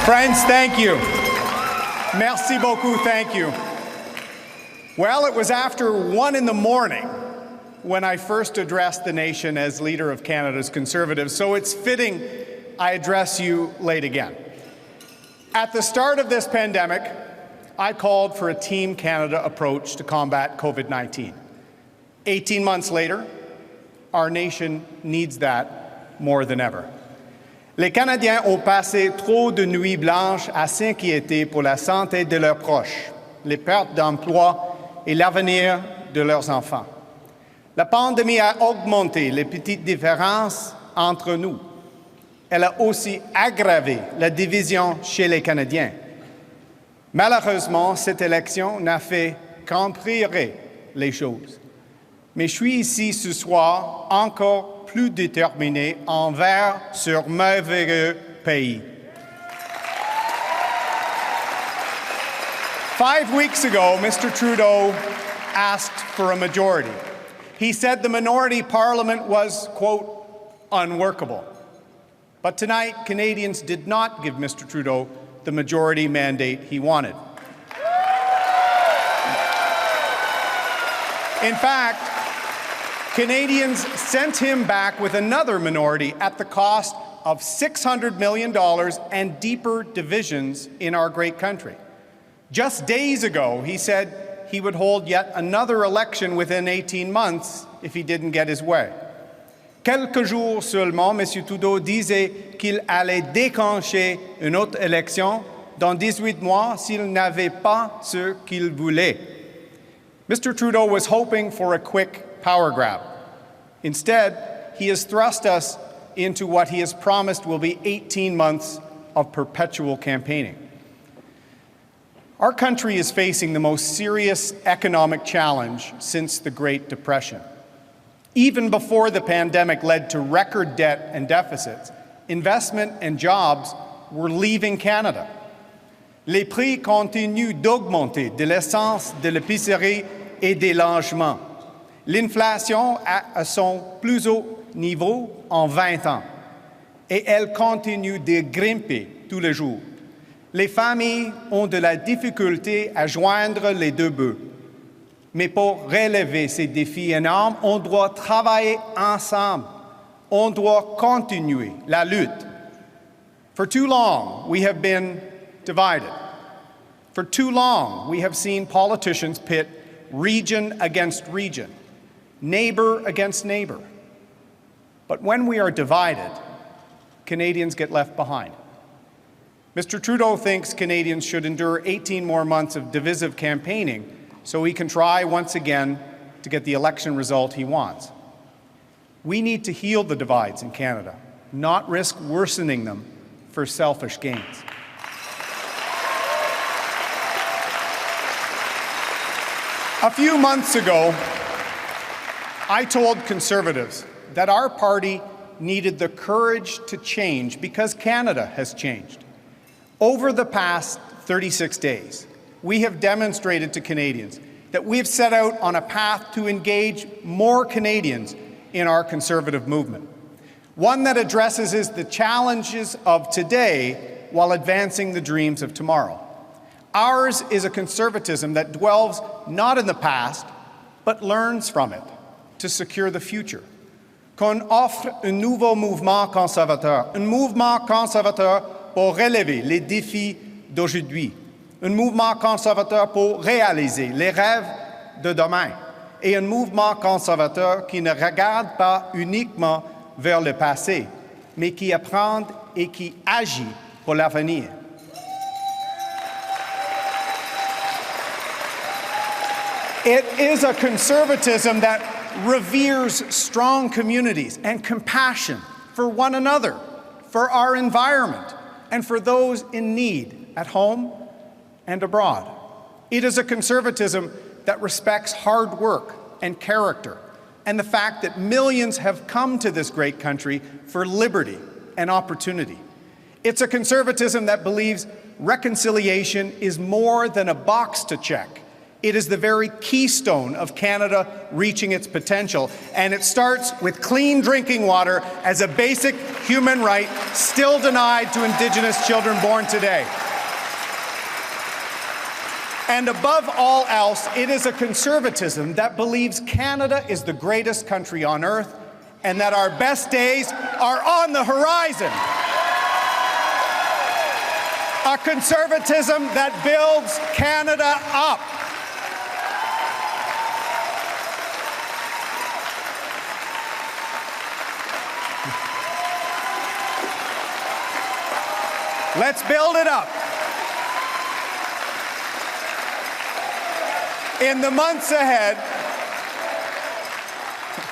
Friends, thank you. Merci beaucoup, thank you. Well, it was after 1 in the morning when I first addressed the nation as leader of Canada's Conservatives, so it's fitting I address you late again. At the start of this pandemic, I called for a Team Canada approach to combat COVID-19. 18 months later, our nation needs that more than ever. Les Canadiens ont passé trop de nuits blanches à s'inquiéter pour la santé de leurs proches, les pertes d'emploi et l'avenir de leurs enfants. La pandémie a augmenté les petites différences entre nous. Elle a aussi aggravé la division chez les Canadiens. Malheureusement, cette élection n'a fait qu'empirer les choses. Mais je suis ici ce soir encore plus déterminé envers ce merveilleux pays. 5 weeks ago, Mr. Trudeau asked for a majority. He said the minority parliament was, quote, unworkable. But tonight, Canadians did not give Mr. Trudeau the majority mandate he wanted. In fact, Canadians sent him back with another minority at the cost of $600 million and deeper divisions in our great country. Just days ago, he said he would hold yet another election within 18 months if he didn't get his way. Quelques jours seulement, M. Trudeau disait qu'il allait déclencher une autre élection dans 18 mois s'il n'avait pas ce qu'il voulait. Mr. Trudeau was hoping for a quick power grab. Instead, he has thrust us into what he has promised will be 18 months of perpetual campaigning. Our country is facing the most serious economic challenge since the Great Depression. Even before the pandemic led to record debt and deficits, investment and jobs were leaving Canada. Les prix continuent d'augmenter de l'essence, de l'épicerie et des logements. L'inflation est à son plus haut niveau en 20 ans et elle continue de grimper tous les jours. Les familles ont de la difficulté à joindre les deux bouts. Mais pour relever ces défis énormes, on doit travailler ensemble. On doit continuer la lutte. For too long, we have been divided. For too long, we have seen politicians pit region against region, neighbor against neighbor. But when we are divided, Canadians get left behind. Mr. Trudeau thinks Canadians should endure 18 more months of divisive campaigning so he can try once again to get the election result he wants. We need to heal the divides in Canada, not risk worsening them for selfish gains. A few months ago, I told Conservatives that our party needed the courage to change because Canada has changed. Over the past 36 days, we have demonstrated to Canadians that we've set out on a path to engage more Canadians in our Conservative movement, one that addresses the challenges of today while advancing the dreams of tomorrow. Ours is a conservatism that dwells not in the past, but learns from it to secure the future. Qu'on offre un nouveau mouvement conservateur pour relever les défis d'aujourd'hui, un mouvement conservateur pour réaliser les rêves de demain, et un mouvement conservateur qui ne regarde pas uniquement vers le passé, mais qui apprend et qui agit pour l'avenir. It is a conservatism that reveres strong communities and compassion for one another, for our environment, and for those in need at home and abroad. It is a conservatism that respects hard work and character, and the fact that millions have come to this great country for liberty and opportunity. It's a conservatism that believes reconciliation is more than a box to check. It is the very keystone of Canada reaching its potential, and it starts with clean drinking water as a basic human right still denied to Indigenous children born today. And above all else, it is a conservatism that believes Canada is the greatest country on earth and that our best days are on the horizon. A conservatism that builds Canada up. Let's build it up. In the months ahead,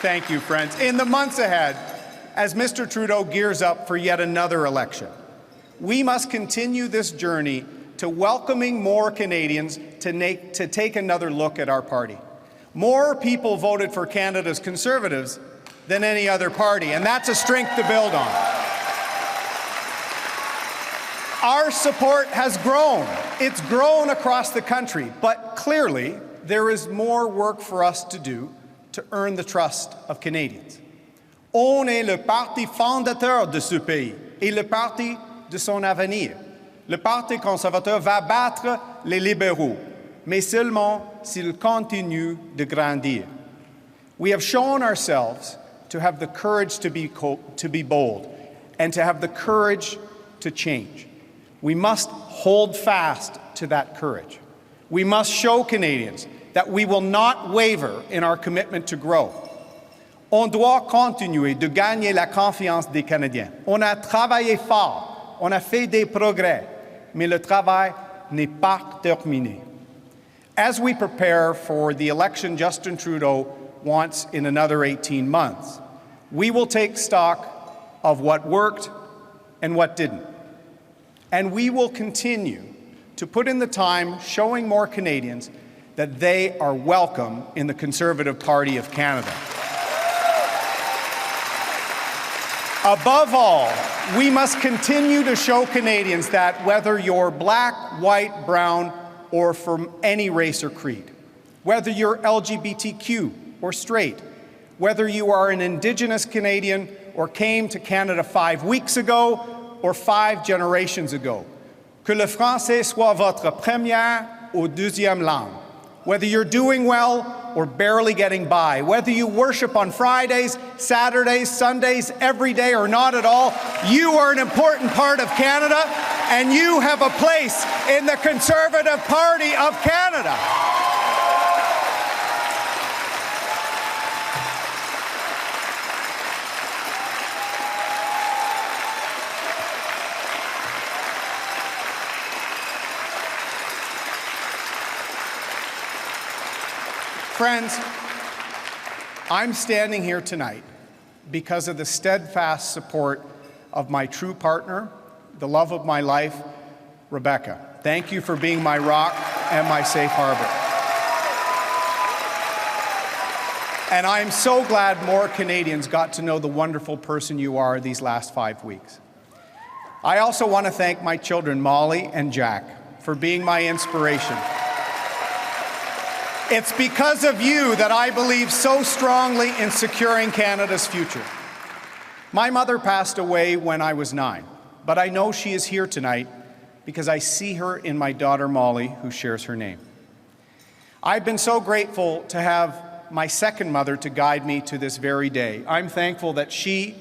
thank you, friends. In the months ahead, as Mr. Trudeau gears up for yet another election, we must continue this journey to welcoming more Canadians to take another look at our party. More people voted for Canada's Conservatives than any other party, and that's a strength to build on. Our support has grown. It's grown across the country, but clearly there is more work for us to do to earn the trust of Canadians. On est le parti fondateur de ce pays et le parti de son avenir. Le Parti conservateur va battre les libéraux, mais seulement s'il continue de grandir. We have shown ourselves to have the courage to be bold and to have the courage to change. We must hold fast to that courage. We must show Canadians that we will not waver in our commitment to grow. On doit continuer de gagner la confiance des Canadiens. On a travaillé fort, on a fait des progrès, mais le travail n'est pas terminé. As we prepare for the election Justin Trudeau wants in another 18 months, we will take stock of what worked and what didn't. And we will continue to put in the time showing more Canadians that they are welcome in the Conservative Party of Canada. Above all, we must continue to show Canadians that whether you're black, white, brown, or from any race or creed, whether you're LGBTQ or straight, whether you are an Indigenous Canadian or came to Canada 5 weeks ago or 5 generations ago, que le français soit votre première ou deuxième langue. Whether you're doing well or barely getting by, whether you worship on Fridays, Saturdays, Sundays, every day or not at all, you are an important part of Canada and you have a place in the Conservative Party of Canada. Friends, I'm standing here tonight because of the steadfast support of my true partner, the love of my life, Rebecca. Thank you for being my rock and my safe harbor. And I'm so glad more Canadians got to know the wonderful person you are these last 5 weeks. I also want to thank my children, Molly and Jack, for being my inspiration. It's because of you that I believe so strongly in securing Canada's future. My mother passed away when I was 9, but I know she is here tonight because I see her in my daughter Molly, who shares her name. I've been so grateful to have my second mother to guide me to this very day. I'm thankful that she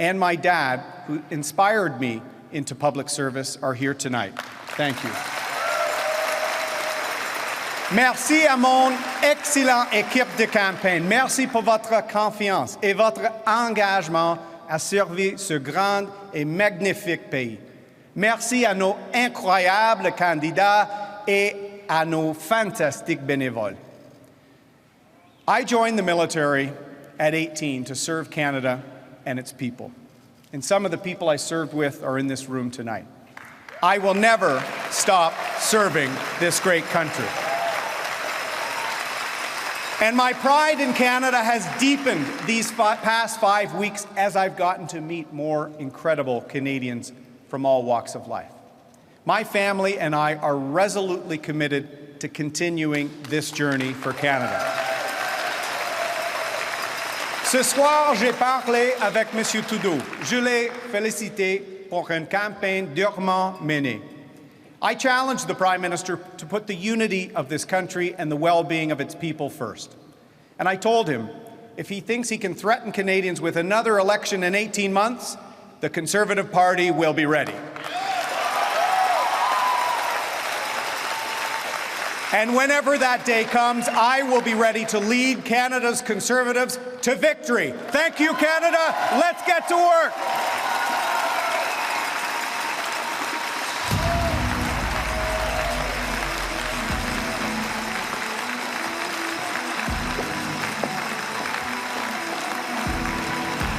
and my dad, who inspired me into public service, are here tonight. Thank you. Merci à mon excellente équipe de campagne. Merci pour votre confiance et votre engagement à servir ce grand et magnifique pays. Merci à nos incroyables candidats et à nos fantastiques bénévoles. I joined the military at 18 to serve Canada and its people. And some of the people I served with are in this room tonight. I will never stop serving this great country. And my pride in Canada has deepened these past 5 weeks as I've gotten to meet more incredible Canadians from all walks of life. My family and I are resolutely committed to continuing this journey for Canada. Ce soir, j'ai parlé avec M. Trudeau. Je l'ai félicité pour une campagne durement menée. I challenged the Prime Minister to put the unity of this country and the well-being of its people first. And I told him, if he thinks he can threaten Canadians with another election in 18 months, the Conservative Party will be ready. And whenever that day comes, I will be ready to lead Canada's Conservatives to victory. Thank you, Canada. Let's get to work.